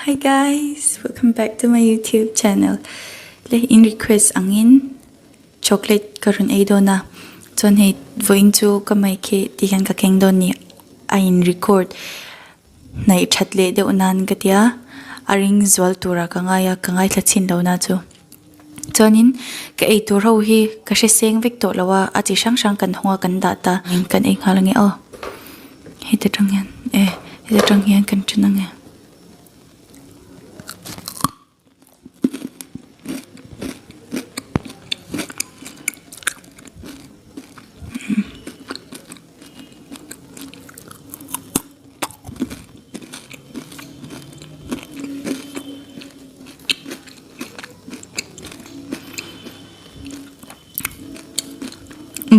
Hi guys, welcome back to my YouTube channel. In request angin chocolate karun eido na. Chon hey voing chu kamay ke tikan ka kengdo ni in record na ichatle de unan katia aring zwal tura ka ngaya ka ngai thlachin lo na chu. Chonin ka ei tur ho hi ka she seng vek to lawa ati sang sang kan honga kan data kan ei halangi oh. Hita tangyan hita tangyan kan chunang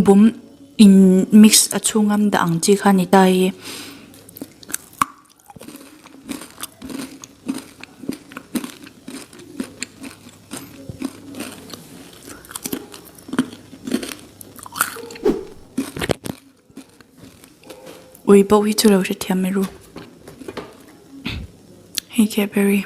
bum in mix achungam da ang chi khani tai ui bo hi chu lo se thiam me ru hey ke berry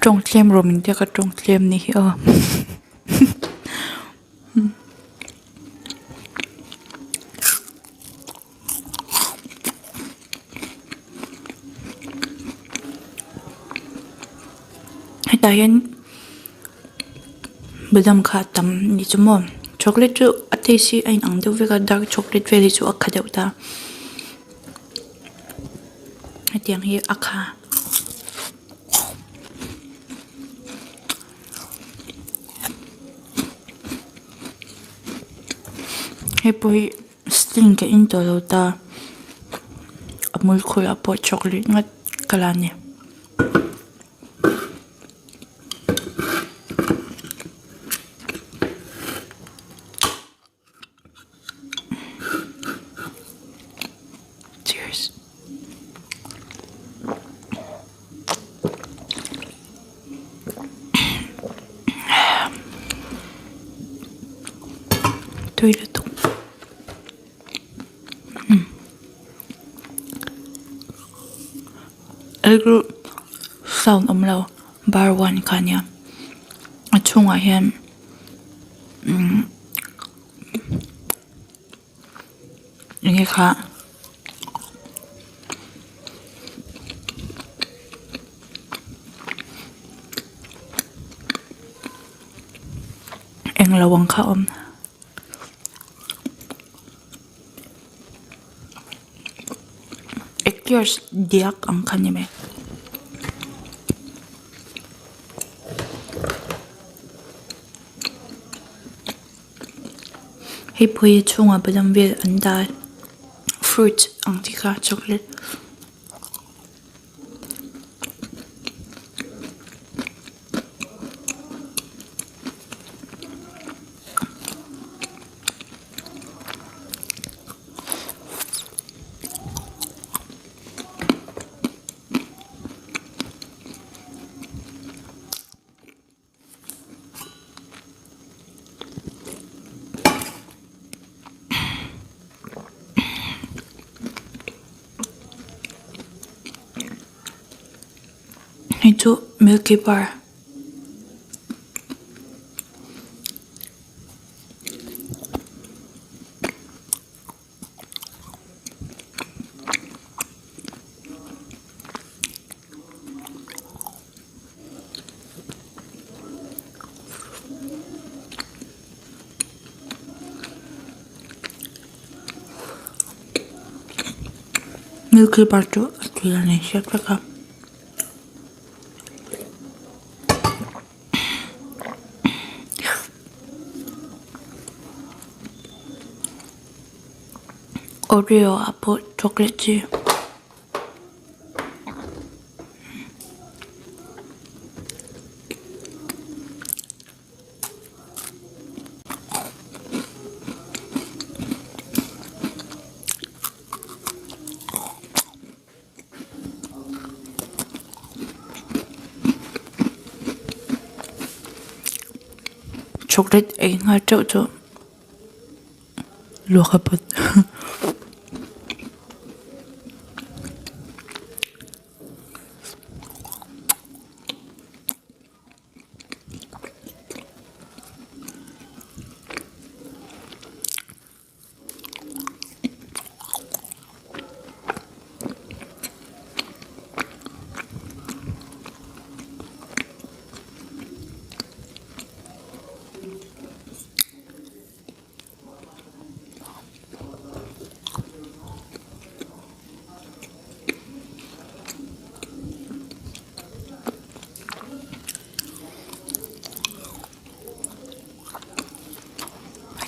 trong tlem ro min te ka trong tlem ni hi Dayan badam kha tam ni chumo chocolate chu ate si ain ang do vega dark chocolate veli chu akha deuta atiang hi akha he poi sting ke in to ta amul khula po chocolate ngat kalani cheers toilet Algru sound omlo bar 1 kanya achunga hian nge kha englawang kha Ekiers diak ang kanime Hey poi chunga badam vel anda fruit ang tika chocolate Ito milky bar 밀크바 주 아투야네 시작할까? 오리오 아포 초콜릿지. 초콜릿 잉할 쪼쪼 루아봇.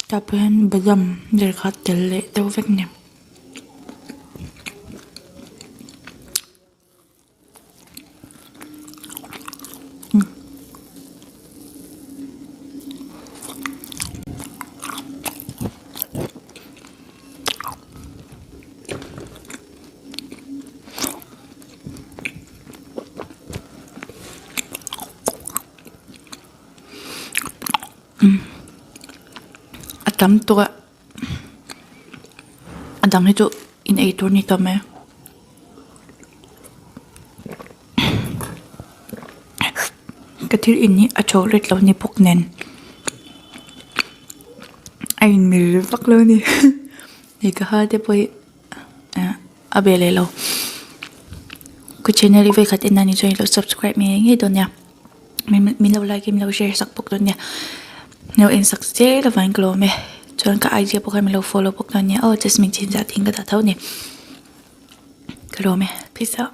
Tapin badam delkat delle tawfekni. Atam tuh adang itu ini itu nih kame. Ketir ini chocolate law ni poknen. Ain mil pak law ni. Ika hade boy abele law. Ku channel iwe kat inani join law subscribe mi ngi don ya. Mi law like mi law share sak pok don ya. Nếu em sắc chế là vài kilo mẹ cho nên các idea bốc hay mình lâu follow bốc đó nhé. Jasmine Cinzah tiếng cái thấu nè kilo mẹ peace out.